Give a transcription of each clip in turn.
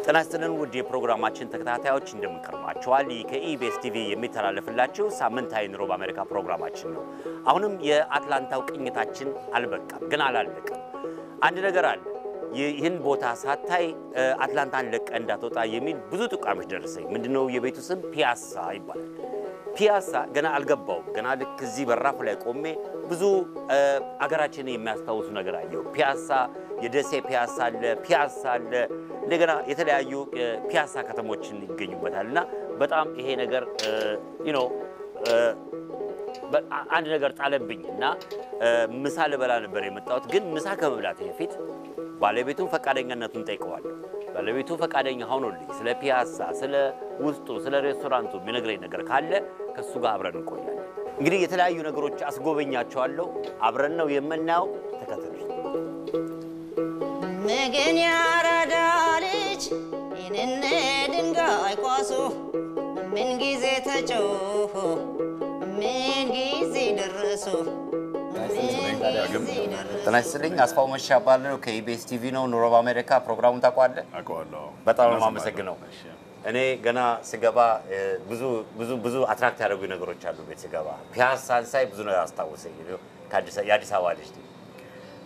ተናስተን ውድ የፕሮግራማችን ተከታታዮች እንደምንቀርባቸዋል ከኢቢኤስ ቲቪ የሚተላለፍላችሁ ሳምንታዊ ኑሮ በአሜሪካ ፕሮግራማችን ነው። አሁንም የአትላንታው ቅኝታችን አልበቃም ግን አላለቀም። አንድ ነገር አለ። ይህን ቦታ ሳታይ አትላንታን ለቀ እንዳትወጣ የሚል ብዙ ጥቃሞች ደረሰኝ። ምንድነው የቤቱ ስም ፒያሳ ይባላል። ፒያሳ ገና አልገባው ገና ልክ እዚህ በራፍ ላይ ቆሜ ብዙ አገራችንን የሚያስታውሱ ነገር አየው። ፒያሳ የደሴ ፒያሳ አለ እንደገና የተለያዩ ፒያሳ ከተሞችን ይገኙበታልና በጣም ይሄ ነገር አንድ ነገር ጣለብኝና ምሳ ልበላ ነበር የመጣሁት። ግን ምሳ ከመብላቴ በፊት ባለቤቱን ፈቃደኛነቱን ጠይቀዋለሁ። ባለቤቱ ፈቃደኛ ሆኖልኝ ስለ ፒያሳ ስለ ውስጡ ስለ ሬስቶራንቱ የሚነግረኝ ነገር ካለ ከሱ ጋር አብረን እንቆያለን። እንግዲህ የተለያዩ ነገሮች አስጎበኛቸዋለሁ። አብረን ነው የምናየው። ተከታተሉኝ። መገን ያራዳ ልጅ ይነነ ድንጋይ ቋሱ ምን ጊዜ ተጮሆ ምን ጊዜ ደረሱ ተናስተልኝ አስፋው መሻባለው ከኢቢኤስ ቲቪ ነው ኑሮ በአሜሪካ ፕሮግራሙን ታቋለ አቋለው በጣም ማመሰግነው። እኔ ገና ስገባ ብዙ አትራክት ያደረጉ ነገሮች አሉ። ቤት ስገባ ፒያሳን ሳይ ብዙ ነው ያስታውሰኝ የአዲስ አበባ ልጅ።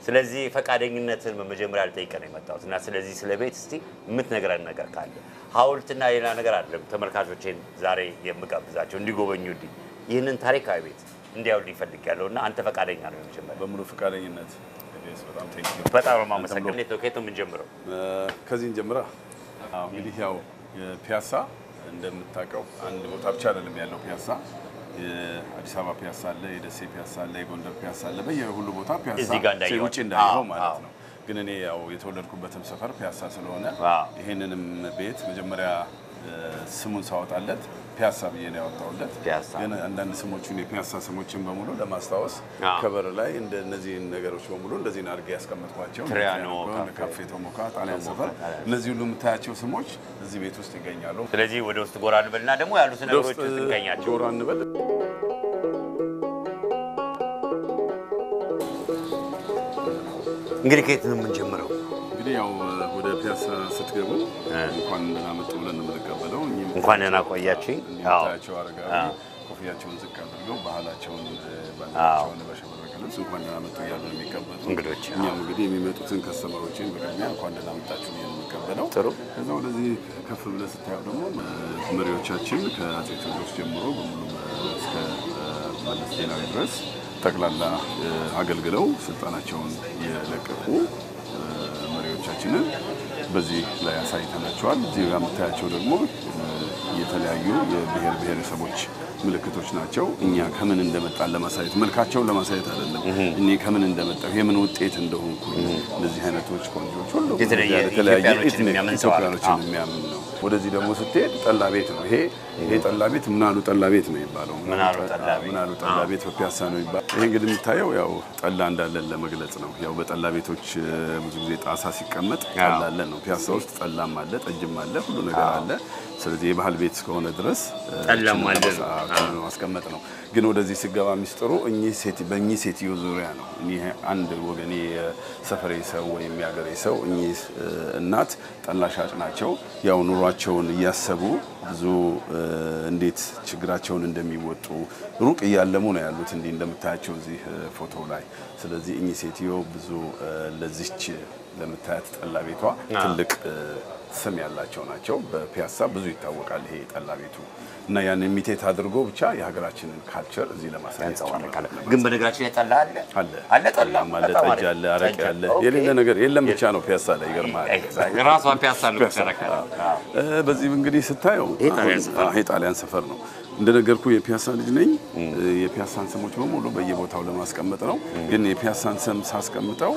ስለዚህ ፈቃደኝነትን በመጀመሪያ አልጠይቀ ነው የመጣሁትና ስለዚህ ስለ ቤት እስቲ የምትነግረን ነገር ካለ ሐውልትና ሌላ ነገር አይደለም ተመልካቾቼን ዛሬ የምጋብዛቸው እንዲጎበኙልኝ ይህንን ታሪካዊ ቤት እንዲያውልኝ ይፈልጋለሁና አንተ ፈቃደኛ ነው የምጀምረው? በሙሉ ፈቃደኝነት በጣም ቴንኪው። በጣም ማመሰግናለሁ። እንዴት ነው ከየት ነው የምንጀምረው? ከዚህ እንጀምራ። እንግዲህ ያው ፒያሳ እንደምታውቀው አንድ ቦታ ብቻ አይደለም ያለው ፒያሳ። የአዲስ አበባ ፒያሳ አለ፣ የደሴ ፒያሳ አለ፣ የጎንደር ፒያሳ አለ። በየሁሉ ቦታ ፒያሳ ውጪ እንዳየው ማለት ነው። ግን እኔ ያው የተወለድኩበትም ሰፈር ፒያሳ ስለሆነ ይሄንንም ቤት መጀመሪያ ስሙን ሳወጣለት ፒያሳ ብዬ ነው ያወጣሁለት። ግን አንዳንድ ስሞችን የፒያሳ ስሞችን በሙሉ ለማስታወስ ከበር ላይ እንደነዚህ ነገሮች በሙሉ እንደዚህ አድርጌ ያስቀመጥኳቸው ትሪያኖ፣ ካፌ ቶሞካ፣ ጣሊያን ሰፈር እነዚህ ሁሉ የምታያቸው ስሞች እዚህ ቤት ውስጥ ይገኛሉ። ስለዚህ ወደ ውስጥ ጎራ እንበልና ደግሞ ያሉት ነገሮች ትገኛቸው ጎራ እንበል። እንግዲህ ከየት ነው የምንጀምረው? እንግዲህ ያው ወደ ፒያሳ ስትገቡ እንኳን ደህና መጡ ብለን እንቀበለው። እንኳን ደህና ቆያችሁ። ታያቸው አረጋዊ ኮፍያቸውን ዝቅ አድርገው ባህላቸውን ባንዲራቸውን በሸበረቀ ልብስ እንኳን ደህና መጡ እያሉ የሚቀበሉ እንግዶች። እኛም እንግዲህ የሚመጡትን ከስተመሮችን በቅድሚያ እንኳን ደህና መጣችሁ ብለን እንቀበለው። ጥሩ። ከዛ ወደዚህ ከፍ ብለህ ስታየው ደግሞ መሪዎቻችን ከአፄ ቴዎድሮስ ጀምሮ በሙሉ እስከ መለስ ዜናዊ ድረስ ጠቅላላ አገልግለው ስልጣናቸውን የለቀቁ መሪዎቻችንን በዚህ ላይ አሳይተናቸዋል። እዚህ ጋር የምታያቸው ደግሞ የተለያዩ የብሔር ብሔረሰቦች ምልክቶች ናቸው። እኛ ከምን እንደመጣን ለማሳየት መልካቸውን ለማሳየት አይደለም። እኔ ከምን እንደመጣሁ የምን ውጤት እንደሆንኩ እነዚህ አይነቶች ቆንጆች ሁሉ የተለያየ ኢትዮጵያኖችን የሚያምን ነው። ወደዚህ ደግሞ ስትሄድ ጠላ ቤት ነው። ይሄ ጠላ ቤት ምናሉ ጠላ ቤት ነው የሚባለው። ምናሉ ጠላ ቤት በፒያሳ ነው የሚባለው። ይሄ እንግዲህ የምታየው ያው ጠላ እንዳለን ለመግለጽ ነው። ያው በጠላ ቤቶች ብዙ ጊዜ ጣሳ ሲቀመጥ ጠላ አለ ነው። ፒያሳ ውስጥ ጠላም አለ፣ ጠጅም አለ፣ ሁሉ ነገር አለ። ስለዚህ የባህል ቤት እስከሆነ ድረስ ጠላም አለ ነው ማስቀመጥ ነው። ግን ወደዚህ ሲገባ ሚስጥሩ በእኚህ ሴትዮ ዙሪያ ነው። እኚህ አንድ ወገኔ የሰፈሬ ሰው ወይም የሀገሬ ሰው እኚህ እናት ጠላ ሻጭ ናቸው። ያው ኑሯቸውን እያሰቡ ብዙ እንዴት ችግራቸውን እንደሚወጡ ሩቅ እያለሙ ነው ያሉት እንዲህ እንደምታያቸው እዚህ ፎቶ ላይ። ስለዚህ እኚህ ሴትዮ ብዙ ለዚች ለምታያት ጠላ ቤቷ ትልቅ ስም ያላቸው ናቸው። በፒያሳ ብዙ ይታወቃል ይሄ ጠላ ቤቱ እና ያን ኢሚቴት አድርጎ ብቻ የሀገራችንን ካልቸር እዚህ ለማሳየት ያንጸባርቃል። ግን በነገራችን ላይ ጠላ አለ ጠላም አለ፣ ጠጅ አለ፣ አረቄ አለ። የሌለ ነገር የለም ብቻ ነው ፒያሳ ላይ ይገርማል። ራሷ ፒያሳ ነው ተረካለ። በዚህ እንግዲህ ስታየው ይሄ ጣሊያን ሰፈር ነው። እንደነገርኩ የፒያሳ ልጅ ነኝ። የፒያሳን ስሞች በሙሉ በየቦታው ለማስቀመጥ ነው። ግን የፒያሳን ስም ሳስቀምጠው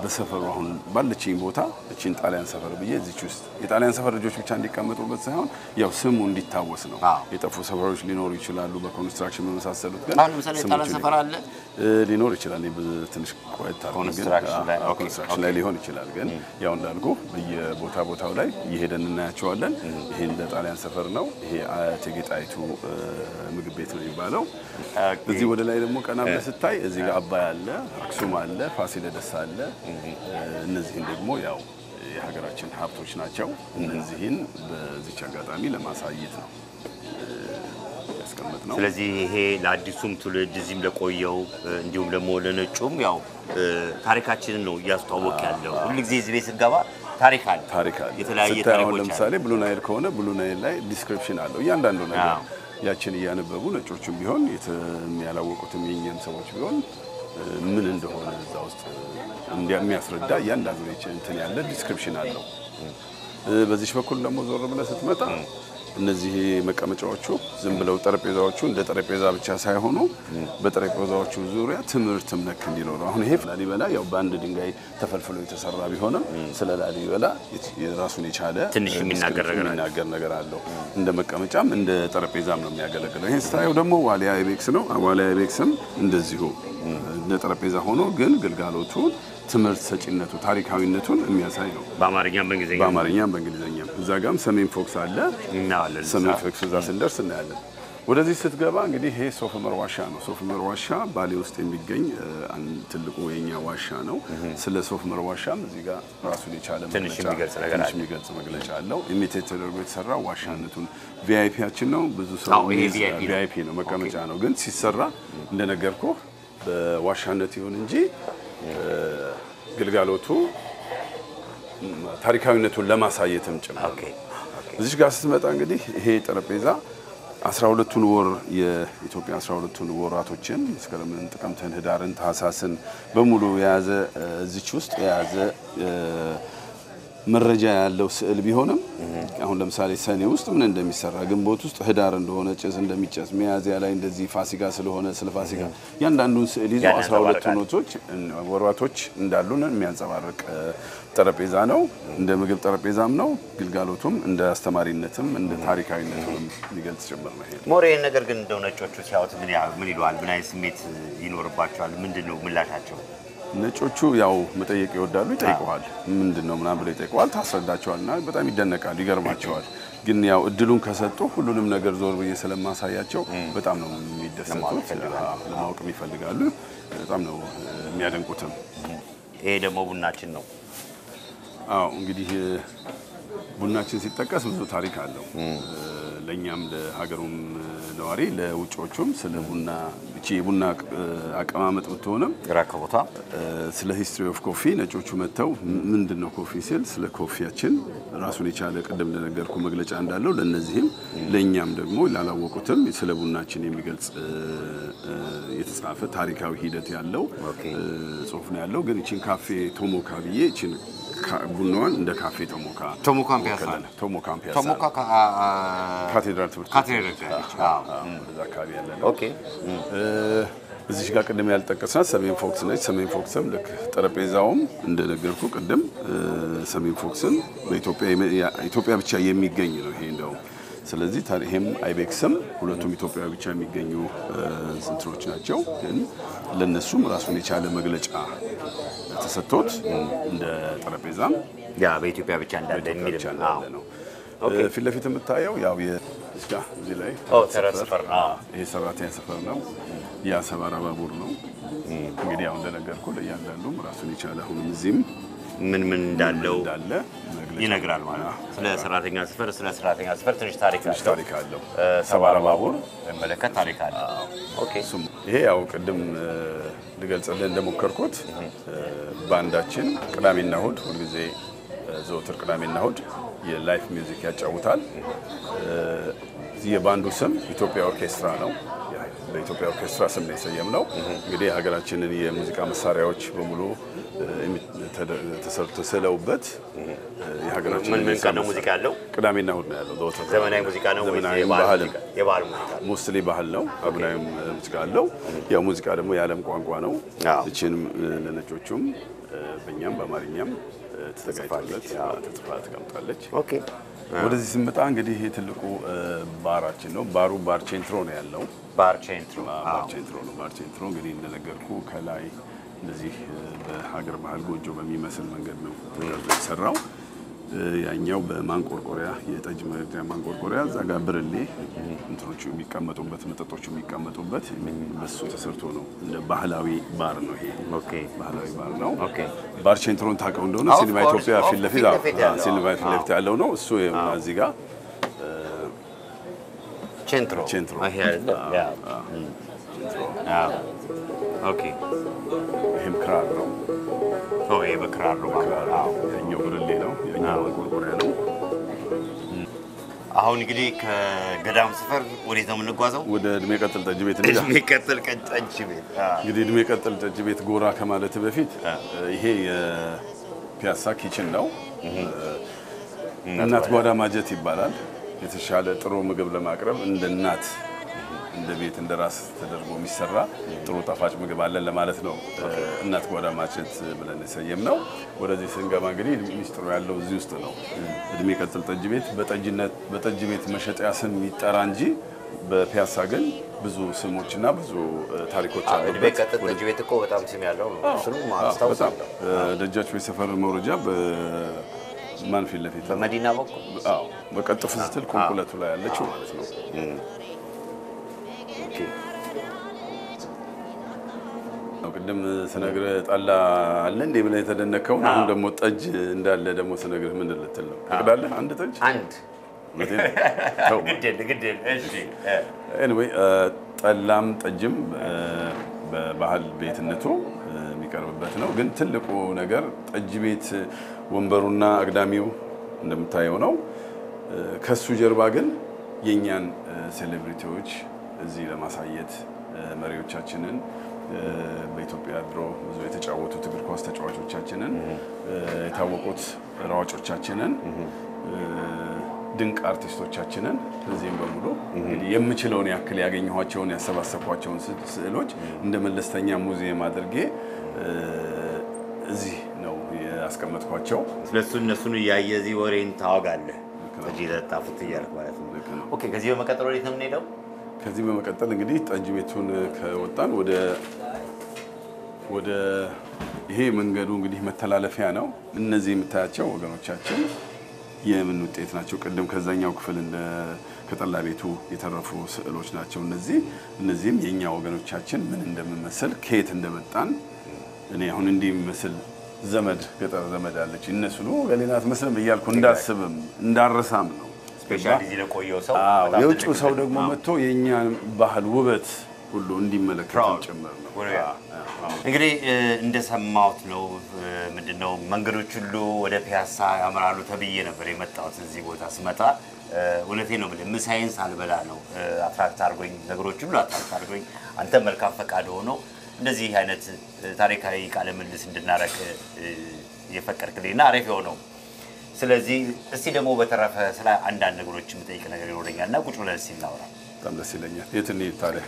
በሰፈሩ አሁን ባለችኝ ቦታ እቺን ጣሊያን ሰፈር ብዬ እዚች ውስጥ የጣሊያን ሰፈር ልጆች ብቻ እንዲቀመጡበት ሳይሆን ያው ስሙ እንዲታወስ ነው። የጠፉ ሰፈሮች ሊኖሩ ይችላሉ በኮንስትራክሽን በመሳሰሉት። ግን አሁን ለምሳሌ ጣሊያን ሰፈር አለ ሊኖር ይችላል። ትንሽ ቆይታ ኮንስትራክሽን ላይ ሊሆን ይችላል። ግን ያው እንዳልኩ በየቦታው ላይ እየሄደን እናያቸዋለን። ይሄ እንደ ጣሊያን ሰፈር ነው። ይሄ እቴጌ ጣይቱ ምግብ ቤት ነው የሚባለው። እዚህ ወደ ላይ ደግሞ ቀና ብለህ ስታይ እዚህ ጋር አባይ አለ፣ አክሱም አለ፣ ፋሲለደስ አለ። እነዚህን ደግሞ ያው የሀገራችን ሀብቶች ናቸው። እነዚህን በዚች አጋጣሚ ለማሳየት ነው ያስቀመጥነው። ስለዚህ ይሄ ለአዲሱም ትውልድ እዚህም ለቆየው እንዲሁም ደግሞ ለነጩም ያው ታሪካችንን ነው እያስተዋወቅ ያለው። ሁሉ ጊዜ እዚህ ቤት ስንገባ ታሪክ አለ። የተለያየ ታሪኮች። ለምሳሌ ብሉ ናይል ከሆነ ብሉ ናይል ላይ ዲስክሪፕሽን አለው እያንዳንዱ ነገር ያችን እያነበቡ ነጮችም ቢሆን የሚያላወቁትም የኛም ሰዎች ቢሆን ምን እንደሆነ እዛ ውስጥ የሚያስረዳ እያንዳንዱ እንትን ያለ ዲስክሪፕሽን አለው። በዚህ በኩል ደግሞ ዞር ብለህ ስትመጣ እነዚህ መቀመጫዎቹ ዝም ብለው ጠረጴዛዎቹ እንደ ጠረጴዛ ብቻ ሳይሆኑ በጠረጴዛዎቹ ዙሪያ ትምህርትም ነክ እንዲኖረው አሁን ይሄ ላሊበላ ያው በአንድ ድንጋይ ተፈልፍሎ የተሰራ ቢሆንም ስለ ላሊበላ የራሱን የቻለ ትንሽ የሚናገር ነገር አለው። እንደ መቀመጫም እንደ ጠረጴዛም ነው የሚያገለግለው። ይሄን ስታየው ደግሞ ዋሊያ አይቤክስ ነው። ዋሊያ አይቤክስም እንደዚሁ እንደ ጠረጴዛ ሆኖ ግን ግልጋሎቱ ትምህርት ሰጪነቱ ታሪካዊነቱን የሚያሳይ ነው። በአማርኛም በእንግሊዘኛም እዛ ጋርም ሰሜን ፎክስ አለ እናያለን። ሰሜን ፎክስ እዛ ስንደርስ እናያለን። ወደዚህ ስትገባ እንግዲህ ይሄ ሶፍ ዑመር ዋሻ ነው። ሶፍ ዑመር ዋሻ ባሌ ውስጥ የሚገኝ ትልቁ የኛ ዋሻ ነው። ስለ ሶፍ ዑመር ዋሻም እዚህ ጋር ራሱን የቻለ ትንሽ የሚገልጽ መግለጫ አለው። ኢሚቴት ተደርጎ የተሰራ ዋሻነቱን ቪአይፒያችን ነው። ብዙ ሰው ቪአይፒ ነው መቀመጫ ነው። ግን ሲሰራ እንደነገርኩህ በዋሻነት ይሁን እንጂ ግልጋሎቱ ታሪካዊነቱን ለማሳየትም ጭምር። እዚህ ጋር ስትመጣ እንግዲህ ይሄ ጠረጴዛ 12ቱን ወር የኢትዮጵያ 12ቱን ወራቶችን መስከረምን፣ ጥቅምትን፣ ህዳርን፣ ታህሳስን በሙሉ የያዘ እዚች ውስጥ የያዘ መረጃ ያለው ስዕል ቢሆንም አሁን ለምሳሌ ሰኔ ውስጥ ምን እንደሚሰራ፣ ግንቦት ውስጥ ህዳር እንደሆነ ጭስ እንደሚጨስ፣ ሚያዝያ ላይ እንደዚህ ፋሲካ ስለሆነ ስለ ፋሲካ ያንዳንዱን ስዕል ይዞ 12 ወራቶች እንዳሉን የሚያንጸባርቅ ጠረጴዛ ነው። እንደ ምግብ ጠረጴዛም ነው። ግልጋሎቱም እንደ አስተማሪነትም እንደ ታሪካዊነትም ሊገልጽ ጭምር ነው። ይሄ ሞሬን ነገር ግን እንደው ነጮቹ ሲያዩት ምን ይሏል? ምን አይነት ስሜት ይኖርባቸዋል? ምንድነው ምላሻቸው? ነጮቹ ያው መጠየቅ ይወዳሉ። ይጠይቀዋል። ምንድነው ምናምን ብለው ይጠይቀዋል። ታስረዳቸዋልና በጣም ይደነቃሉ፣ ይገርማቸዋል። ግን ያው እድሉን ከሰጡ ሁሉንም ነገር ዞር ብዬ ስለማሳያቸው በጣም ነው የሚደሰቱት፣ ለማወቅም ይፈልጋሉ። በጣም ነው የሚያደንቁትም። ይሄ ደግሞ ቡናችን ነው። አዎ እንግዲህ ቡናችን ሲጠቀስ ብዙ ታሪክ አለው። ለኛም ለሀገሩም ነዋሪ ለውጮቹም ስለ ቡና እቺ ቡና አቀማመጥ ብትሆንም ራከቦታ ስለ ሂስትሪ ኦፍ ኮፊ ነጮቹ መተው ምንድነው ኮፊ ሲል ስለ ኮፊያችን ራሱን የቻለ ቀደም እንደነገርኩ መግለጫ እንዳለው ለነዚህም ለኛም ደግሞ ላላወቁትም ስለ ቡናችን የሚገልጽ የተጻፈ ታሪካዊ ሂደት ያለው ጽሁፍ ነው ያለው። ግን እቺን ካፌ ቶሞካ ብዬ እቺን ቡናዋን እንደ ካፌ ቶሞካ ፒያሳ ካቴድራል ትምህርት ወደዛ አካባቢ ያለ ነው። እዚህ ጋር ቅድም ያልጠቀስናት ሰሜን ፎክስ ነች። ሰሜን ፎክስም ልክ ጠረጴዛውም እንደነገርኩ ቅድም ሰሜን ፎክስን በኢትዮጵያ ብቻ የሚገኝ ነው ይሄ እንደው። ስለዚህ ይሄም አይቤክስም ሁለቱም ኢትዮጵያ ብቻ የሚገኙ እንትኖች ናቸው። ግን ለነሱም ራሱን የቻለ መግለጫ ተሰጥቶት እንደ ጠረጴዛም ያ በኢትዮጵያ ብቻ እንዳለ የሚል ነው። ፊት ለፊት የምታየው ያው እዚህ ላይ ተረት ሰፈር ነው። ይሄ ሰራተኛ ሰፈር ነው። ያ ሰባራ ባቡር ነው። እንግዲህ ያው እንደነገርኩ ለእያንዳንዱም ራሱን የቻለ አሁንም እዚህም ምን እንዳለው ይነግራል ማለት ነው። ስለ ሰራተኛ ሰፈር ትንሽ ታሪክ አለው። ሰባራ ባቡር መለከት ታሪክ አለ። ይሄ ያው ቅድም ልገልጽልህ እንደሞከርኩት ባንዳችን ቅዳሜና እሁድ ሁልጊዜ ዘወትር ቅዳሜና እሁድ የላይፍ ሚውዚክ ያጫውታል። የባንዱ ስም ኢትዮጵያ ኦርኬስትራ ነው። ለኢትዮጵያ ኦርኬስትራ ስም ነው የሰየምነው። እንግዲህ ሀገራችንን የሙዚቃ መሳሪያዎች በሙሉ ተሰለውበት የሀገራችን ምን ቀን ነው ሙዚቃ ያለው? ቅዳሜና እሁድ ነው ያለው። ዘመናዊ ሙዚቃ ነው ወይስ የባህል ሙዚቃ? ሙስሊ ባህል ነው። ዘመናዊ ሙዚቃ አለው። ያው ሙዚቃ ደግሞ የዓለም ቋንቋ ነው። እቺንም ለነጮቹም በእኛም በአማርኛም ተዘጋጅቶለት ተጽፋ ተቀምጣለች። ወደዚህ ስንመጣ እንግዲህ ይሄ ትልቁ ባራችን ነው። ባሩ ባር ቼንትሮ ነው ያለው። ባር ቼንትሮ ነው። ባር ቼንትሮ እንግዲህ እንደነገርኩ ከላይ እንደዚህ በሀገር ባህል ጎጆ በሚመስል መንገድ ነው ተቀርጾ የተሰራው። ያኛው በማንቆርቆሪያ የጠጅ መግጃ ማንቆርቆሪያ እዛ ጋር ብርሌ እንትኖቹ የሚቀመጡበት መጠጦቹ የሚቀመጡበት በሱ ተሰርቶ ነው። እንደ ባህላዊ ባር ነው ይሄ። ኦኬ ባህላዊ ባር ነው። ኦኬ ባር ቼንትሮን ታውቀው እንደሆነ ሲኒማ ኢትዮጵያ ፊት ለፊት ሲኒማ ፊት ለፊት ያለው ነው እሱ እዚህ ጋር ቼንትሮ ይሄ አይደለ? ያ ኦኬ ይሄም ክራር ነው። ይሄ በክራር ነው ማለት ነው። ያኛው ብርሌ ነው። ያኛው ማንቆርቆሪያ ነው። አሁን እንግዲህ ከገዳም ሰፈር ወዴት ነው የምንጓዘው? ወደ እድሜ ቀጥል ጠጅ ቤት እንዴ? እድሜ ቀጥል ጠጅ ቤት። እንግዲህ እድሜ ቀጥል ጠጅ ቤት ጎራ ከማለት በፊት ይሄ የፒያሳ ኪችን ነው። እናት ጓዳ ማጀት ይባላል። የተሻለ ጥሩ ምግብ ለማቅረብ እንደ እናት እንደ ቤት እንደ ራስ ተደርጎ የሚሰራ ጥሩ ጣፋጭ ምግብ አለን ለማለት ነው። እናት ጓዳ ማጀት ብለን የሰየምነው። ወደዚህ ስንገባ እንግዲህ ሚስጥሩ ያለው እዚህ ውስጥ ነው። እድሜ ቀጥል ጠጅ ቤት በጠጅ ቤት መሸጫ ስም ይጠራ እንጂ በፒያሳ ግን ብዙ ስሞችና ብዙ ታሪኮች አሉ። እድሜ ቀጥል ጠጅ ቤት እኮ በጣም ስም ያለው ነው። እሱን ማስታወሳለሁ። ደጃች ቤት ሰፈር መውረጃ በማን ፊት ለፊት በመዲና በኩል በቀጥፍ ስትል ቁልቁለቱ ላይ ያለችው ማለት ነው። ኦኬ ቅድም ስነግርህ ጠላ አለ እንዴ ብለህ የተደነከው አሁን ደግሞ ጠጅ እንዳለ ደግሞ ስነግርህ ምን ልትል ነው? ትቀዳለህ? አንድ ጠጅ አንድ ግዴል እሺ ኤኒዌይ ጠላም ጠጅም በባህል ቤትነቱ የሚቀርብበት ነው። ግን ትልቁ ነገር ጠጅ ቤት ወንበሩና አግዳሚው እንደምታየው ነው። ከሱ ጀርባ ግን የኛን ሴሌብሪቲዎች እዚህ ለማሳየት መሪዎቻችንን በኢትዮጵያ ድሮ ብዙ የተጫወቱት እግር ኳስ ተጫዋቾቻችንን የታወቁት ሯጮቻችንን ድንቅ አርቲስቶቻችንን እዚህም በሙሉ እንግዲህ የምችለውን ያክል ያገኘኋቸውን ያሰባሰብኳቸውን ስዕሎች እንደ መለስተኛ ሙዚየም አድርጌ እዚህ ነው ያስቀመጥኳቸው። ስለሱ እነሱን ያየ እዚህ ወሬን ታወጋለህ። ከዚህ ለጣፉት ይያልክ ማለት ነው። ኦኬ ከዚህ በመቀጠል ወዴት ነው የምንሄደው? ከዚህ በመቀጠል እንግዲህ ጠጅ ቤቱን ከወጣን ወደ ይሄ መንገዱ እንግዲህ መተላለፊያ ነው። እነዚህ የምታያቸው ወገኖቻችን የምን ውጤት ናቸው? ቅድም ከዛኛው ክፍል ከጠላ ቤቱ የተረፉ ስዕሎች ናቸው። እነዚህም የኛ ወገኖቻችን ምን እንደምመስል ከየት እንደመጣን እኔ አሁን እንዲህ መስል ዘመድ ገጠር ዘመድ አለች እነሱ ነው ገሌናት መስለም እያልኩ እንዳስብም እንዳረሳም ነው። ስፔሻሊ እዚህ ለቆየው ሰው የውጭ ሰው ደግሞ መጥቶ የኛን ባህል ውበት ሁሉ እንዲመለከት ጭምር ነው። እንግዲህ እንደሰማሁት ነው ምንድነው መንገዶች ሁሉ ወደ ፒያሳ ያመራሉ ተብዬ ነበር የመጣሁት። እዚህ ቦታ ስመጣ እውነቴን ነው ማለት ምሳይንስ አልበላ ነው አትራክት አድርጎኝ ነገሮች ሁሉ አትራክት አድርጎኝ አንተ መልካም ፈቃድ ሆኖ እንደዚህ አይነት ታሪካዊ ቃለ ምልልስ እንድናረክ የፈቀድክልኝና አሪፍ የሆነው። ስለዚህ እስቲ ደግሞ በተረፈ ስለ አንዳንድ ነገሮች የምጠይቅ ነገር ይኖረኛልና ቁጭ ብለን እስቲ እናውራ። በጣም ደስ ይለኛል። የት እንሂድ ታዲያ?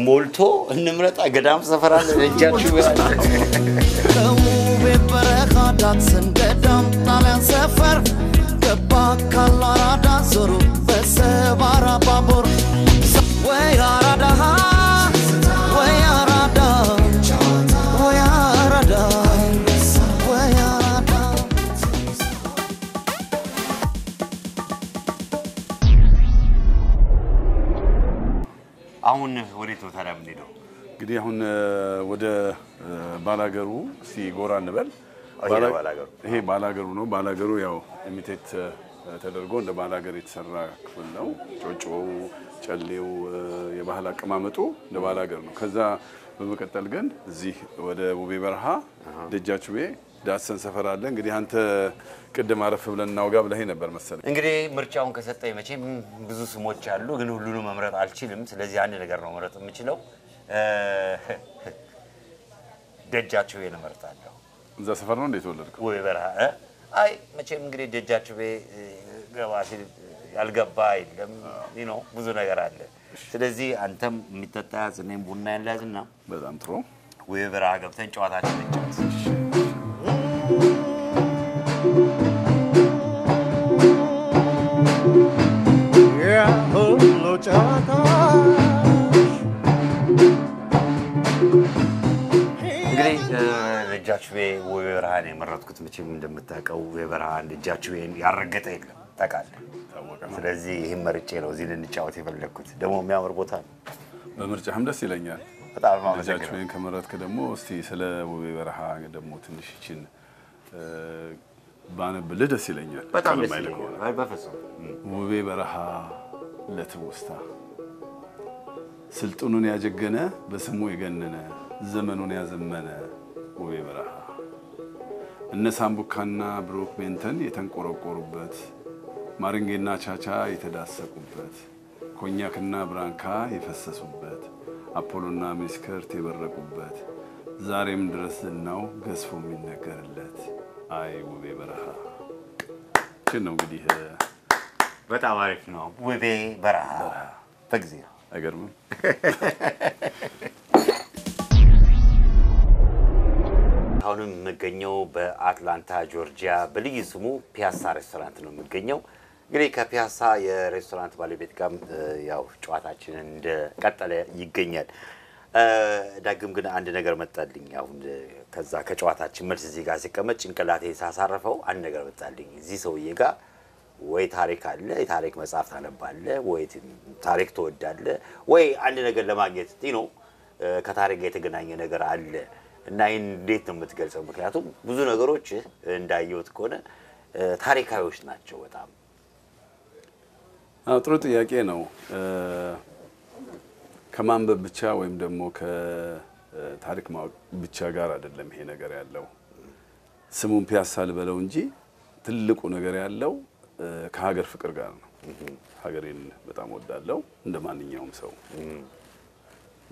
ሞልቶ እንምረጣ። ገዳም ሰፈር አለ እጃችሁ ያለ በበረኻ ዳንስን ገዳም ጣሊያን ሰፈር ገባ ካላራዳ ዞሩ በሰባራ ባቡር ወይ አራዳ ወይ አራዳ ወይ አራዳ ወይ አራዳ። አሁን ወዴት ነው ታዲያ የምንሄደው? እንግዲህ አሁን ወደ ባላገሩ ሲጎራ እንበል። ይሄ ባላገሩ ነው። ባላገሩ ያው ኢሚቴት ተደርጎ እንደ ባላገር የተሰራ ክፍል ነው። ጮጮው ጨሌው የባህል አቀማመጡ እንደ ባላገር ነው። ከዛ በመቀጠል ግን እዚህ ወደ ውቤ በረሃ ደጃችቤ ዳሰን ሰፈር አለ። እንግዲህ አንተ ቅድም አረፍ ብለን እናውጋ ብለህ ነበር መሰለኝ። እንግዲህ ምርጫውን ከሰጠኝ መቼም ብዙ ስሞች አሉ፣ ግን ሁሉንም መምረጥ አልችልም። ስለዚህ አንድ ነገር ነው መምረጥ የምችለው። ደጃችቤ እመርጣለሁ። እዛ ሰፈር ነው እንዴ የተወለድከው? ውቤ በረሃ አይ መቼም እንግዲህ ደጃችቤ ገባ ሲል ያልገባ የለም ነው ብዙ ነገር አለ። ስለዚህ አንተም የሚጠጣ ያዝነኝ ቡና ያላዝና በጣም ጥሩ ውቤ በረሃ ገብተን ጨዋታችንን እንጨርስ። ሁሉ ጨዋታ እንግዲህ ደጃችቤ ውቤ በረሃን የመረጥኩት መቼም እንደምታውቀው ውቤ በረሃን ደጃችቤን ያረገጠ የለም ታውቃለህ። ስለዚህ ይሄን መርጬ ነው እዚህ ልንጫወት የፈለኩት። ደግሞ የሚያምር ቦታ ነው። በምርጫህም ደስ ይለኛል። በጣም አመሰግናለሁ። ደጃችቤን ከመረጥክ ደግሞ እስቲ ስለ ውቤ በረሃ ደግሞ ትንሽ ይችን ባነብልህ ደስ ይለኛል። በጣም ደስ ይለኛል። አይ በፈሰው ውቤ በረሃ ለትውስታ ስልጡኑን ያጀገነ በስሙ የገነነ ዘመኑን ያዘመነ ውቤ በረሃ እነ ሳምቡካና ብሩክ ቤንተን የተንቆረቆሩበት ማርንጌና ቻቻ የተዳሰቁበት ኮኛክና ብራንካ የፈሰሱበት አፖሎና ሚስከርት የበረቁበት ዛሬም ድረስ ዝናው ገዝፎ የሚነገርለት አይ ውቤ በረሃ ነው። እንግዲህ በጣም አሪፍ ነው። ውቤ በረሃ በጊዜ አይገርምም? አሁንም የምገኘው በአትላንታ ጆርጂያ በልዩ ስሙ ፒያሳ ሬስቶራንት ነው የምገኘው። እንግዲህ ከፒያሳ የሬስቶራንት ባለቤት ጋር ያው ጨዋታችንን እንደቀጠለ ይገኛል። ዳግም ግን አንድ ነገር መጣልኝ። አሁን ከዛ ከጨዋታችን መልስ እዚህ ጋር ሲቀመጥ ጭንቅላቴ ሳሳረፈው አንድ ነገር መጣልኝ። እዚህ ሰውዬ ጋር ወይ ታሪክ አለ፣ የታሪክ መጽሐፍ ታነባለህ፣ ወይ ታሪክ ትወዳለህ፣ ወይ አንድ ነገር ለማግኘት ነው ከታሪክ ጋር የተገናኘ ነገር አለ እና ይሄን እንዴት ነው የምትገልጸው? ምክንያቱም ብዙ ነገሮች እንዳየሁት ከሆነ ታሪካዊዎች ናቸው በጣም። ጥሩ ጥያቄ ነው። ከማንበብ ብቻ ወይም ደግሞ ከታሪክ ማወቅ ብቻ ጋር አይደለም ይሄ ነገር ያለው። ስሙን ፒያሳ ልበለው እንጂ ትልቁ ነገር ያለው ከሀገር ፍቅር ጋር ነው። ሀገሬን በጣም ወዳለው እንደማንኛውም ሰው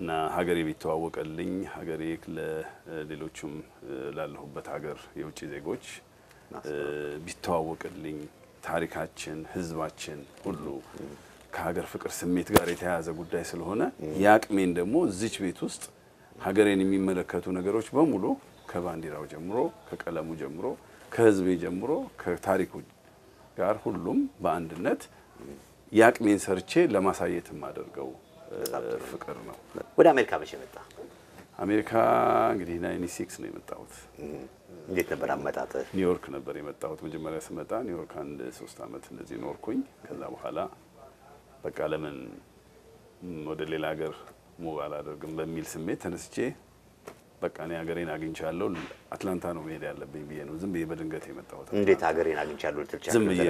እና ሀገሬ ቢተዋወቀልኝ ሀገሬ ለሌሎችም ላለሁበት ሀገር የውጭ ዜጎች ቢተዋወቀልኝ ታሪካችን ህዝባችን ሁሉ ከሀገር ፍቅር ስሜት ጋር የተያያዘ ጉዳይ ስለሆነ ያቅሜን ደግሞ እዚች ቤት ውስጥ ሀገሬን የሚመለከቱ ነገሮች በሙሉ ከባንዲራው ጀምሮ ከቀለሙ ጀምሮ ከህዝቤ ጀምሮ ከታሪኩ ጋር ሁሉም በአንድነት ያቅሜን ሰርቼ ለማሳየት ማደርገው ፍቅር ነው። ወደ አሜሪካ መቼ መጣ? አሜሪካ እንግዲህ 96 ነው የመጣሁት። እንዴት ነበር አመጣጥ? ኒውዮርክ ነበር የመጣሁት። መጀመሪያ ስመጣ ኒውዮርክ አንድ 3 አመት እንደዚህ ኖርኩኝ። ከዛ በኋላ በቃ ለምን ወደ ሌላ ሀገር ሙቭ አላደርግም በሚል ስሜት ተነስቼ በቃ እኔ ሀገሬን አግኝቻለሁ አትላንታ ነው መሄድ ያለብኝ ብዬ ነው ዝም ብዬ በድንገት የመጣሁት። እንዴት ሀገሬን አግኝቻለሁ ልትልቻለሁ? ዝም ብዬ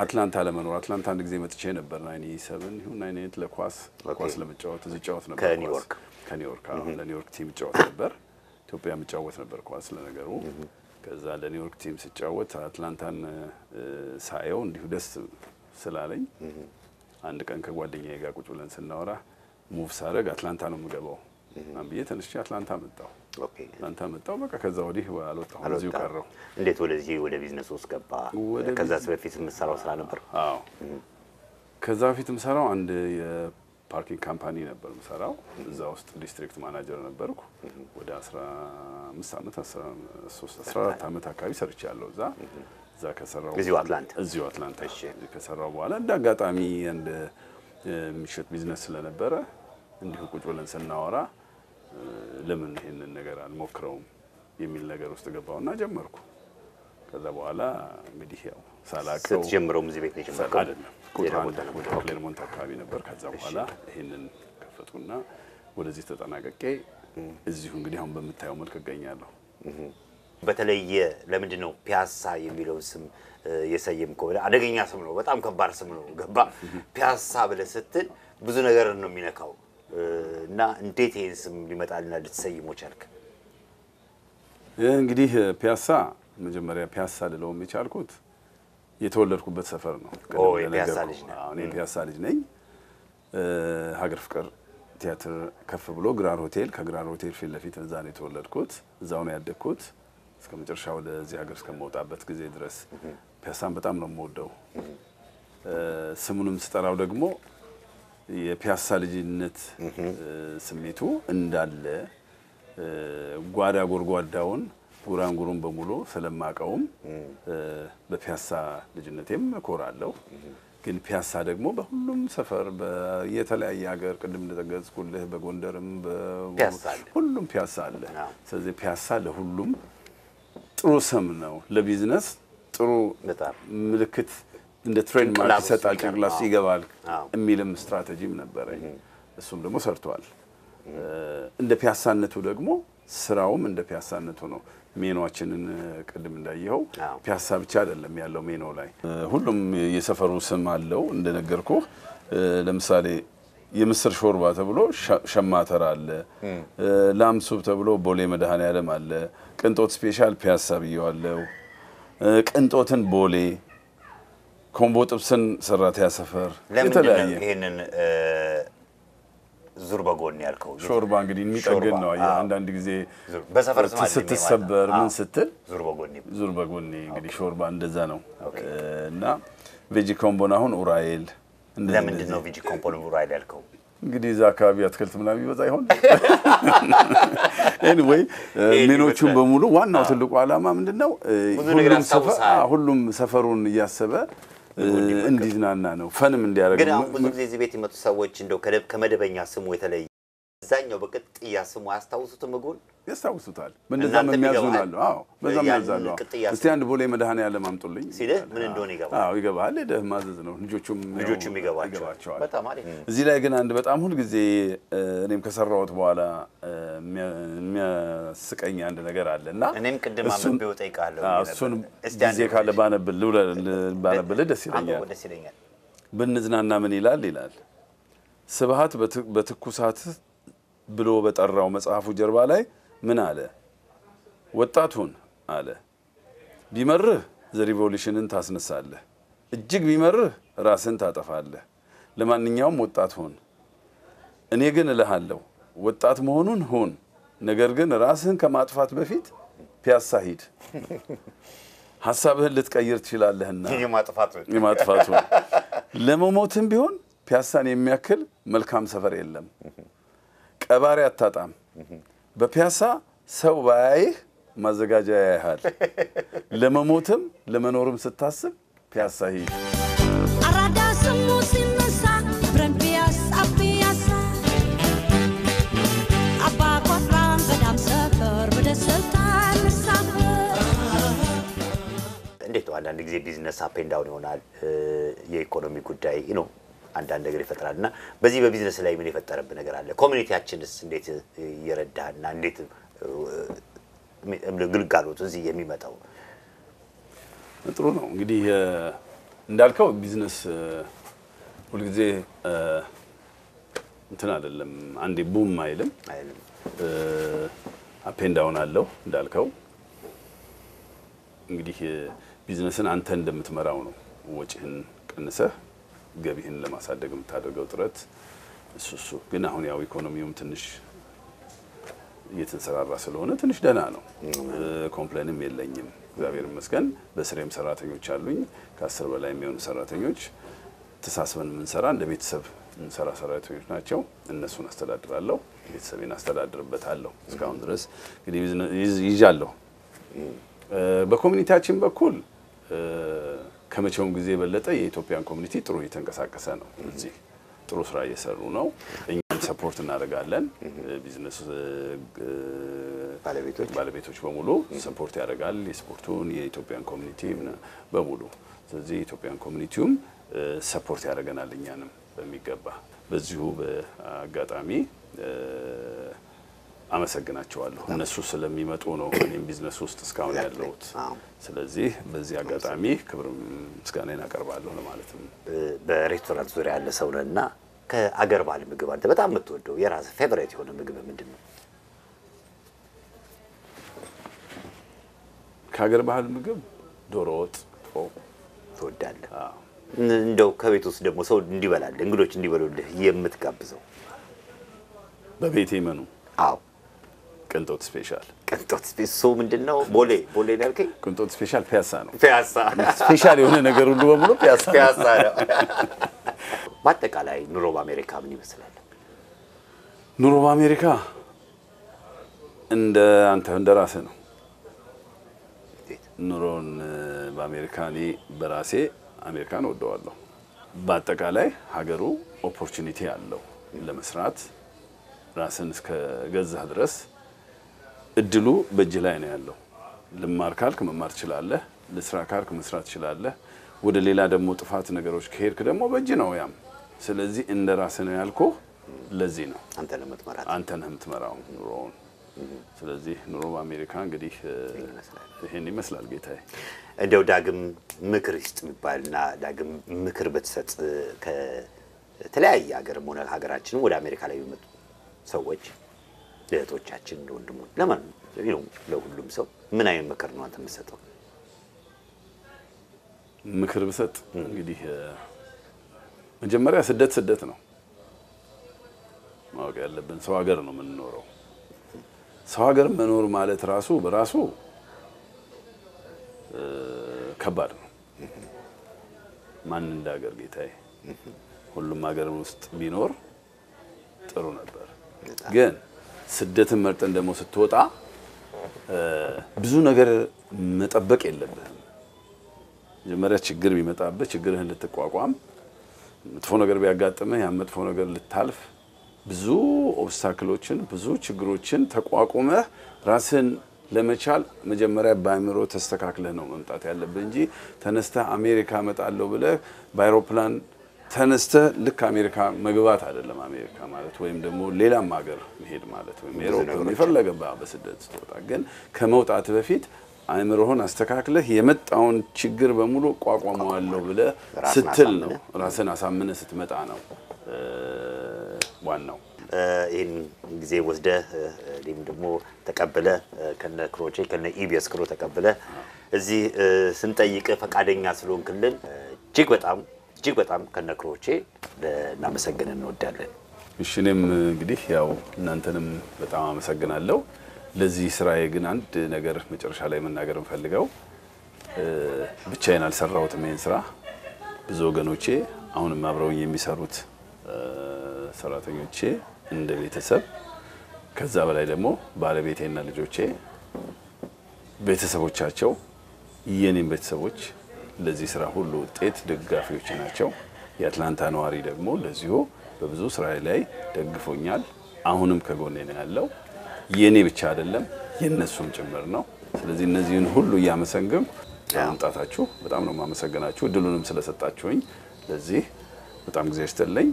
አትላንታ ለመኖር አትላንታ አንድ ጊዜ መጥቼ ነበር 97 ይሁን 98 ለኳስ ለመጫወት እዚህ ጫወት ነበር። ከኒውዮርክ አሁን ለኒውዮርክ ቲም ጫወት ነበር። ኢትዮጵያ መጫወት ነበር ኳስ ለነገሩ። ከዛ ለኒውዮርክ ቲም ሲጫወት አትላንታን ሳየው እንዲሁ ደስ ስላለኝ አንድ ቀን ከጓደኛዬ ጋር ቁጭ ብለን ስናወራ ሙቭ ሳረግ አትላንታ ነው የምገባው አንብዬ ተነስቼ አትላንታ መጣሁ። አትላንታ መጣሁ። በቃ ከዛ ወዲህ አልወጣሁም፣ እዚሁ ቀረሁ። እንዴት ወደዚህ ወደ ቢዝነስ ውስጥ ገባ? ከዛስ በፊት የምትሰራው ስራ ነበር? አዎ ከዛ በፊት የምሰራው አንድ የፓርኪንግ ካምፓኒ ነበር የምሰራው። እዛ ውስጥ ዲስትሪክት ማናጀር ነበርኩ። ወደ 15 አመት 14 አመት አካባቢ ሰርቻለሁ እዛ ከሰራው እዚሁ አትላንታ ከሰራው በኋላ እንደ አጋጣሚ አንድ ምሽት ቢዝነስ ስለነበረ እንዲሁ ቁጭ ብለን ስናወራ ለምን ይሄንን ነገር አልሞክረውም የሚል ነገር ውስጥ ገባውና ጀመርኩ። ከዛ በኋላ እንግዲህ ያው ሳላቀው ጀምረው እዚህ ቤት ነው ጀመርኩ አይደለም ወደ ክሌርሞንት አካባቢ ነበር። ከዛ በኋላ ይሄንን ከፈቱና ወደዚህ ተጠናቀቄ እዚሁ እንግዲህ አሁን በመታየው መልክ እገኛለሁ። በተለየ ለምንድን ነው ፒያሳ የሚለው ስም የሰየምከው? አደገኛ ስም ነው፣ በጣም ከባድ ስም ነው። ገባ ፒያሳ ብለህ ስትል ብዙ ነገር ነው የሚነካው እና እንዴት ይሄን ስም ሊመጣልና ልትሰይመው ቻልክ? እንግዲህ ፒያሳ መጀመሪያ ፒያሳ ልለው የቻልኩት የተወለድኩበት ሰፈር ነው። ፒያሳ ልጅ ነኝ። እኔ ፒያሳ ልጅ ነኝ። ሀገር ፍቅር ቲያትር ከፍ ብሎ ግራር ሆቴል፣ ከግራር ሆቴል ፊት ለፊት እዛ ነው የተወለድኩት። እዛው ነው ያደግኩት እስከ መጨረሻው ወደዚህ ሀገር እስከመውጣበት ጊዜ ድረስ ፒያሳን በጣም ነው የምወደው። ስሙንም ስጠራው ደግሞ የፒያሳ ልጅነት ስሜቱ እንዳለ ጓዳ ጎርጓዳውን ጉራንጉሩን በሙሉ ስለማቀውም በፒያሳ ልጅነቴም እኮራለሁ። ግን ፒያሳ ደግሞ በሁሉም ሰፈር በየተለያየ ሀገር ቅድም እንደተገለጽኩልህ በጎንደርም ሁሉም ፒያሳ አለ። ስለዚህ ፒያሳ ለሁሉም ጥሩ ስም ነው። ለቢዝነስ ጥሩ ምልክት እንደ ትሬንድ ማርክ ይሰጣል፣ ጭንቅላት ይገባል የሚልም ስትራቴጂም ነበረኝ። እሱም ደግሞ ሰርቷል። እንደ ፒያሳነቱ ደግሞ ስራውም እንደ ፒያሳነቱ ነው። ሜኖአችንን ቅድም እንዳየው ፒያሳ ብቻ አይደለም ያለው ሜኖ ላይ ሁሉም የሰፈሩ ስም አለው እንደነገርኩ። ለምሳሌ የምስር ሾርባ ተብሎ ሸማተር አለ፣ ላምሱብ ተብሎ ቦሌ መድኃኔዓለም አለ፣ ቅንጦት ስፔሻል ፒያሳ ብየዋለው፣ ቅንጦትን ቦሌ፣ ኮምቦ ጥብስን ሰራተኛ ሰፈር የተለያየ ይሄንን ዙር በጎን ያልከው ሾርባ እንግዲህ የሚጠግን ነው። አንዳንድ ጊዜ በሰፈር ስትሰበር ምን ስትል ዙር በጎን እንግዲህ ሾርባ እንደዛ ነው። እና ቬጂ ኮምቦን አሁን ኡራኤል ለምንድን ነው ቬጂ ኮምቦን ኡራኤል ያልከው? እንግዲህ እዛ አካባቢ አትክልት ምናምን ይበዛ ይሆን? ኤኒዌይ ሜኖቹን በሙሉ ዋናው ትልቁ ዓላማ ምንድነው? ሁሉም ሰፈሩን እያሰበ እንዲዝናና ነው፣ ፈንም እንዲያደርግ። ግን አሁን ብዙ ጊዜ እዚህ ቤት የመጡ ሰዎች እንደው ከመደበኛ ስሙ የተለየ እዛኛው በቅጥያ ስሙ ያስታውሱት ምግቡን ያስታውሱታል። በእንደዛም የሚያዙናሉ። በዛም ያዛሉ። እስቲ አንድ ቦሌ መድኃኔዓለም አምጡልኝ ሲልህ ምን እንደሆነ ይገባል። ይገባል። ደህ ማዘዝ ነው። ልጆቹም ይገባቸዋል። በጣም አሪፍ። እዚህ ላይ ግን አንድ በጣም ሁሉ ጊዜ እኔም ከሰራሁት በኋላ የሚያስቀኝ አንድ ነገር አለና እኔም ቅድም አንብቤው ጠይቃለሁ። እሱን ጊዜ ካለ ባነብል ደስ ይለኛል። ብንዝናና ምን ይላል ስብሃት በትኩሳት ብሎ በጠራው መጽሐፉ ጀርባ ላይ ምን አለ? ወጣቱን አለ ቢመርህ ዘሪቮሉሽንን ታስነሳለህ፣ እጅግ ቢመርህ ራስን ታጠፋለህ። ለማንኛውም ወጣት ሁን። እኔ ግን እልሃለሁ ወጣት መሆኑን ሁን፣ ነገር ግን ራስህን ከማጥፋት በፊት ፒያሳ ሂድ። ሐሳብህን ልትቀይር ትችላለህና የማጥፋቱ ለመሞትም ቢሆን ፒያሳን የሚያክል መልካም ሰፈር የለም። ቀባሪ አታጣም። በፒያሳ ሰው ባያይህ ማዘጋጃ ያያሃል። ለመሞትም ለመኖርም ስታስብ ፒያሳ ሂድ። አራዳ ስሙ ሲነሳ ብረን ፒያሳ አባ ቆፍራን በዳም ሰፈር በደስታ እንሳፈር። እንዴት ነው አንዳንድ ጊዜ ቢዝነስ አፕ ኤንድ ዳውን ይሆናል። የኢኮኖሚ ጉዳይ ነው አንዳንድ ነገር ይፈጠራልና በዚህ በቢዝነስ ላይ ምን የፈጠረብን ነገር አለ? ኮሚኒቲያችንስ እንዴት ይረዳና እንዴት ግልጋሎት እዚህ የሚመጣው? ጥሩ ነው እንግዲህ እንዳልከው ቢዝነስ ሁሉ ጊዜ እንትን አይደለም፣ አንዴ ቡም አይልም። አፕ ኤንድ ዳውን አለው እንዳልከው። እንግዲህ ቢዝነስን አንተ እንደምትመራው ነው። ወጪህን ቀንሰህ ገቢህን ለማሳደግ የምታደርገው ጥረት እሱ ግን አሁን ያው ኢኮኖሚውም ትንሽ እየተንሰራራ ስለሆነ ትንሽ ደህና ነው። ኮምፕሌንም የለኝም እግዚአብሔር ይመስገን። በስሬም ሰራተኞች አሉኝ ከ10 በላይ የሚሆኑ ሰራተኞች። ተሳስበን የምንሰራ እንደ ቤተሰብ የምንሰራ ሰራተኞች ናቸው። እነሱን አስተዳድራለሁ፣ ቤተሰቤን አስተዳድርበታለሁ። እስካሁን ድረስ እንግዲህ ይዣለሁ። በኮሚኒቲያችን በኩል ከመቼውም ጊዜ የበለጠ የኢትዮጵያን ኮሚኒቲ ጥሩ እየተንቀሳቀሰ ነው። እዚህ ጥሩ ስራ እየሰሩ ነው። እኛም ሰፖርት እናደርጋለን። ቢዝነስ ባለቤቶች በሙሉ ሰፖርት ያደርጋል የስፖርቱን የኢትዮጵያን ኮሚኒቲ በሙሉ። ስለዚህ የኢትዮጵያን ኮሚኒቲውም ሰፖርት ያደርገናል እኛንም በሚገባ። በዚሁ በአጋጣሚ አመሰግናቸዋለሁ። እነሱ ስለሚመጡ ነው እኔም ቢዝነስ ውስጥ እስካሁን ያለሁት። ስለዚህ በዚህ አጋጣሚ ክብር ምስጋናን አቀርባለሁ ለማለት ነው። በሬስቶራንት ዙሪያ ያለ ሰው ነውና ከአገር ባህል ምግብ አንተ በጣም የምትወደው የራስ ፌቨራይት የሆነ ምግብ ምንድነው? ከአገር ባህል ምግብ ዶሮ ወጥ ትወዳለህ? እንደው ከቤት ውስጥ ደግሞ ሰው እንዲበላል እንግዶች እንዲበሉልህ የምትጋብዘው በቤቴ መኑ? አዎ ቅንጦት ስፔሻል ምንድነው? ቦሌ ያልከኝ ቅንጦት ስፔሻል ፒያሳ ነው። ስፔሻል የሆነ ነገር ሁሉ በሙሉ ፒያሳ ነው። በአጠቃላይ ኑሮ በአሜሪካ ምን ይመስላል? ኑሮ በአሜሪካ እንደ ራስህ ነው። ኑሮን በአሜሪካ እኔ በራሴ አሜሪካን ወደዋለሁ። በአጠቃላይ ሀገሩ ኦፖርቹኒቲ አለው ለመስራት ራስን እስከ ገዛህ ድረስ እድሉ በእጅ ላይ ነው ያለው። ልማር ካልክ መማር ትችላለህ፣ ለስራ ካልክ መስራት ትችላለህ። ወደ ሌላ ደግሞ ጥፋት ነገሮች ከሄድክ ደግሞ በእጅ ነው ያም። ስለዚህ እንደ ራስህ ነው ያልኩህ። ለዚህ ነው አንተ ነህ የምትመራው ኑሮውን። ስለዚህ ኑሮ በአሜሪካ እንግዲህ ይሄን ይመስላል ጌታዬ። እንደው ዳግም ምክር ይስጥ የሚባልና ዳግም ምክር ብትሰጥ ከተለያየ ሀገርም ሆነ ሀገራችንም ወደ አሜሪካ ላይ የሚመጡ ሰዎች ለእህቶቻችን ለወንድሞች ለማን ነው ለሁሉም ሰው ምን አይነት ምክር ነው አንተ የምትሰጠው? ምክር ብሰጥ እንግዲህ መጀመሪያ ስደት ነው ማወቅ ያለብን። ሰው ሀገር ነው የምንኖረው። ሰው ሀገር መኖር ማለት ራሱ በራሱ ከባድ ነው። ማን እንዳገር ጌታዬ ሁሉም ሀገር ውስጥ ቢኖር ጥሩ ነበር። ግን ስደትን መርጠን ደግሞ ስትወጣ ብዙ ነገር መጠበቅ የለብህም። መጀመሪያ ችግር ቢመጣብህ ችግርህን ልትቋቋም፣ መጥፎ ነገር ቢያጋጥምህ ያን መጥፎ ነገር ልታልፍ፣ ብዙ ኦብስታክሎችን ብዙ ችግሮችን ተቋቁመህ ራስን ለመቻል መጀመሪያ በአእምሮ ተስተካክለህ ነው መምጣት ያለብህ እንጂ ተነስተህ አሜሪካ እመጣለሁ ብለህ በአይሮፕላን ተነስተህ ልክ አሜሪካ መግባት አይደለም። አሜሪካ ማለት ወይም ደግሞ ሌላም ሀገር መሄድ ማለት ወይም ኤሮፕ የፈለገባ በስደት ስትወጣ ግን ከመውጣት በፊት አእምሮህን አስተካክለህ የመጣውን ችግር በሙሉ ቋቋመዋለሁ ብለህ ስትል ነው ራስን አሳምነህ ስትመጣ ነው ዋናው። ይሄን ጊዜ ወስደህ እኔም ደግሞ ተቀበለህ ከነ ክሮቼ ከነ ኢቢኤስ ክሮ ተቀበለህ እዚህ ስንጠይቅ ፈቃደኛ ስለሆንክልን እጅግ በጣም ከነ ክሮቼ እናመሰግነን እንወዳለን። እሺ እኔም እንግዲህ ያው እናንተንም በጣም አመሰግናለሁ። ለዚህ ስራዬ ግን አንድ ነገር መጨረሻ ላይ መናገር እንፈልገው ብቻዬን አልሰራሁትም ይሄን ስራ። ብዙ ወገኖቼ አሁንም አብረውኝ የሚሰሩት ሰራተኞቼ እንደ ቤተሰብ ከዛ በላይ ደግሞ ባለቤቴና ልጆቼ ቤተሰቦቻቸው የኔም ቤተሰቦች ለዚህ ስራ ሁሉ ውጤት ደጋፊዎች ናቸው። የአትላንታ ነዋሪ ደግሞ ለዚሁ በብዙ ስራዬ ላይ ደግፎኛል። አሁንም ከጎኔ ነው ያለው። የኔ ብቻ አይደለም የነሱም ጭምር ነው። ስለዚህ እነዚህን ሁሉ ያመሰግናለሁ። አምጣታችሁ በጣም ነው ማመሰግናችሁ። እድሉንም ስለሰጣችሁኝ ለዚህ በጣም ጊዜ ይስጥልኝ።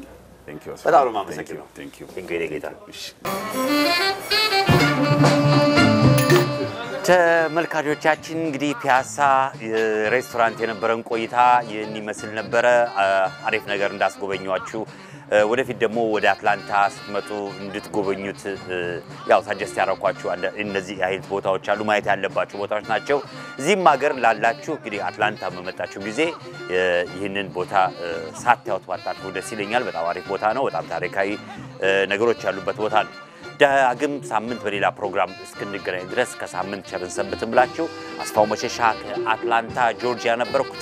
Thank you. በጣም ነው ማመሰግናለሁ። Thank you. ተመልካቾቻችን እንግዲህ ፒያሳ ሬስቶራንት የነበረን ቆይታ ይህን ይመስል ነበረ። አሪፍ ነገር እንዳስጎበኛችሁ ወደፊት ደግሞ ወደ አትላንታ ስትመጡ እንድትጎበኙት ያው ሳጀስት ያደረኳችሁ እነዚህ አይነት ቦታዎች አሉ ማየት ያለባችሁ ቦታዎች ናቸው። እዚህም ሀገር ላላችሁ እንግዲህ አትላንታ በመጣችሁ ጊዜ ይህንን ቦታ ሳታዩት ባታልፉ ደስ ይለኛል። በጣም አሪፍ ቦታ ነው። በጣም ታሪካዊ ነገሮች ያሉበት ቦታ ነው። ዳግም ሳምንት በሌላ ፕሮግራም እስክንገናኝ ድረስ ከሳምንት ቸርን ሰንብትን ብላችሁ አስፋው መሸሻ ከአትላንታ ጆርጂያ ነበርኩ።